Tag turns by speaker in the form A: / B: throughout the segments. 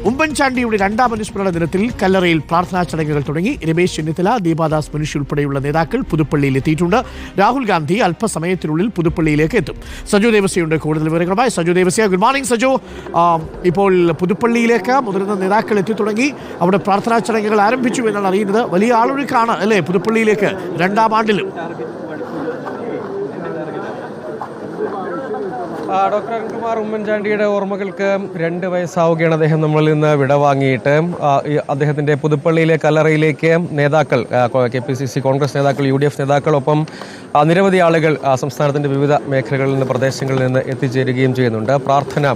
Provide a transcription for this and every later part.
A: ഉമ്മൻചാണ്ടിയുടെ രണ്ടാം അനുസ്മരണ ദിനത്തിൽ കല്ലറയിൽ പ്രാർത്ഥനാ ചടങ്ങുകൾ തുടങ്ങി. രമേശ് ചെന്നിത്തല, ദീപാദാസ് മുൻഷി ഉൾപ്പെടെയുള്ള നേതാക്കൾ പുതുപ്പള്ളിയിൽ എത്തിയിട്ടുണ്ട്. രാഹുൽ ഗാന്ധി അല്പസമയത്തിനുള്ളിൽ പുതുപ്പള്ളിയിലേക്ക് എത്തും. സജു ദേവസ്യയുണ്ട് കൂടുതൽ വിവരങ്ങളുമായി. Saju Devasya, good morning Saju. ഇപ്പോൾ പുതുപ്പള്ളിയിലേക്ക് മുതിർന്ന നേതാക്കൾ എത്തി തുടങ്ങി. അവിടെ പ്രാർത്ഥനാ ചടങ്ങുകൾ ആരംഭിച്ചു എന്നാണ് അറിയുന്നത്. വലിയ ആളൊഴുക്കാണ് അല്ലേ പുതുപ്പള്ളിയിലേക്ക് രണ്ടാം ആണ്ടിലും?
B: ഡോക്ടർ അരുൺകുമാർ, ഉമ്മൻചാണ്ടിയുടെ ഓർമ്മകൾക്ക് 2 വയസ്സാവുകയാണ്. അദ്ദേഹം നമ്മളിൽ നിന്ന് വിടവാങ്ങിയിട്ട് അദ്ദേഹത്തിൻ്റെ പുതുപ്പള്ളിയിലെ കല്ലറയിലേക്ക് നേതാക്കൾ, KPCC കോൺഗ്രസ് നേതാക്കൾ, UDF നേതാക്കളൊപ്പം നിരവധി ആളുകൾ സംസ്ഥാനത്തിൻ്റെ വിവിധ മേഖലകളിൽ നിന്ന്, പ്രദേശങ്ങളിൽ നിന്ന് എത്തിച്ചേരുകയും ചെയ്യുന്നുണ്ട്.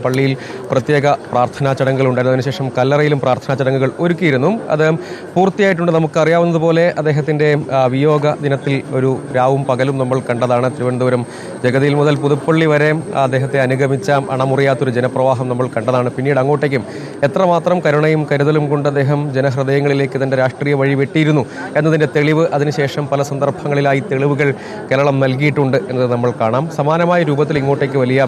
B: പള്ളിയിൽ പ്രത്യേക പ്രാർത്ഥനാ ചടങ്ങുകളുണ്ടായിരുന്നു. അതിനുശേഷം കല്ലറയിലും പ്രാർത്ഥനാ ചടങ്ങുകൾ ഒരുക്കിയിരുന്നു. അത് പൂർത്തിയായിട്ടുണ്ട്. നമുക്കറിയാവുന്നതുപോലെ അദ്ദേഹത്തിൻ്റെ വിയോഗ ദിനത്തിൽ ഒരു രാവും പകലും നമ്മൾ കണ്ടതാണ്. തിരുവനന്തപുരം ജഗതിയിൽ മുതൽ പുതുപ്പള്ളി വരെ അദ്ദേഹത്തെ അനുഗമിച്ച അണമുറിയാത്തൊരു ജനപ്രവാഹം നമ്മൾ കണ്ടതാണ്. പിന്നീട് അങ്ങോട്ടേക്കും എത്രമാത്രം കരുണയും കരുതലും കൊണ്ട് അദ്ദേഹം ജനഹൃദയങ്ങളിലേക്ക് തൻ്റെ രാഷ്ട്രീയ വഴി വെട്ടിയിരുന്നു എന്നതിൻ്റെ തെളിവ് അതിനുശേഷം പല സന്ദർഭങ്ങളിലായി തെളിവുകൾ കേരളം നൽകിയിട്ടുണ്ട് എന്നത് നമ്മൾ കാണാം. സമാനമായ രൂപത്തിൽ ഇങ്ങോട്ടേക്ക് വലിയ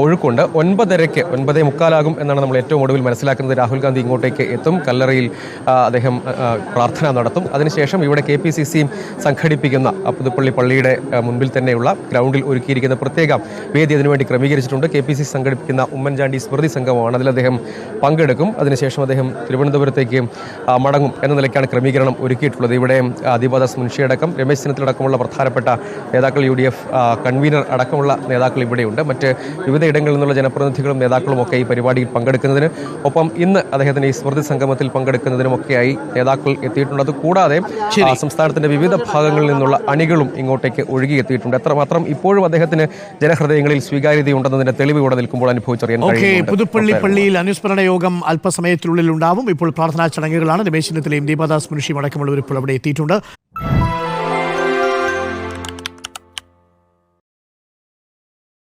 B: ഒഴുക്കുണ്ട്. 9:30 9:45 എന്നാണ് നമ്മൾ ഏറ്റവും ഒടുവിൽ മനസ്സിലാക്കുന്നത്. രാഹുൽ ഗാന്ധി ഇങ്ങോട്ടേക്ക് എത്തും. കല്ലറയിൽ അദ്ദേഹം പ്രാർത്ഥന നടത്തും. അതിനുശേഷം ഇവിടെ KPCC സംഘടിപ്പിക്കുന്ന പുതുപ്പള്ളി പള്ളിയുടെ മുൻപിൽ തന്നെയുള്ള ഗ്രൗണ്ടിൽ ഒരുക്കിയിരിക്കുന്ന പ്രത്യേക വേദി അതിനുവേണ്ടി ക്രമീകരിച്ചിട്ടുണ്ട്. KPCC സംഘടിപ്പിക്കുന്ന ഉമ്മൻചാണ്ടി സ്മൃതി സംഗമമാണ്. അതിൽ അദ്ദേഹം പങ്കെടുക്കും. അതിനുശേഷം അദ്ദേഹം തിരുവനന്തപുരത്തേക്ക് മടങ്ങും എന്ന നിലയ്ക്കാണ് ക്രമീകരണം ഒരുക്കിയിട്ടുള്ളത്. ഇവിടെ ദീപാദാസ് മുൻഷി അടക്കം, രമേശ് ചെന്നിത്തല അടക്കമുള്ള പ്രധാനപ്പെട്ട നേതാക്കൾ, UDF കൺവീനർ അടക്കമുള്ള നേതാക്കൾ ഇവിടെയുണ്ട്. മറ്റ് വിവിധ ഇടങ്ങളിൽ നിന്നുള്ള ജനപ്രതിനിധികളും നേതാക്കളും ഒക്കെ ഈ പരിപാടിയിൽ പങ്കെടുക്കുന്നതിന് ഒപ്പം ഇന്ന് അദ്ദേഹത്തിന്റെ ഈ സ്മൃതി സംഗമത്തിൽ പങ്കെടുക്കുന്നതിനുമൊക്കെയായി നേതാക്കൾ എത്തിയിട്ടുണ്ട്. അതുകൂടാതെ സംസ്ഥാനത്തിന്റെ വിവിധ ഭാഗങ്ങളിൽ നിന്നുള്ള അണികളും ഇങ്ങോട്ടേക്ക് ഒഴുകിയെത്തിയിട്ടുണ്ട്. എത്രമാത്രം ഇപ്പോഴും അദ്ദേഹത്തിന് ജനഹൃദയങ്ങളിൽ സ്വീകാര്യതയുണ്ടെന്നതിന്റെ തെളിവ് ഇവിടെ നിൽക്കുമ്പോൾ അനുഭവിച്ചറിയാൻ കഴിയും.
A: പുതുപ്പള്ളി പള്ളിയിൽ അനുസ്മരണ യോഗം അല്പസമയത്തിനുള്ളിൽ ഉണ്ടാവും. ഇപ്പോൾ പ്രാർത്ഥനാ ചടങ്ങുകളാണ്. രമേശ് ചെന്നിത്തലയും ദീപാദാസ് മുൻഷിയും അടക്കമുള്ളവർ ഇപ്പോൾ അവിടെ എത്തിയിട്ടുണ്ട്.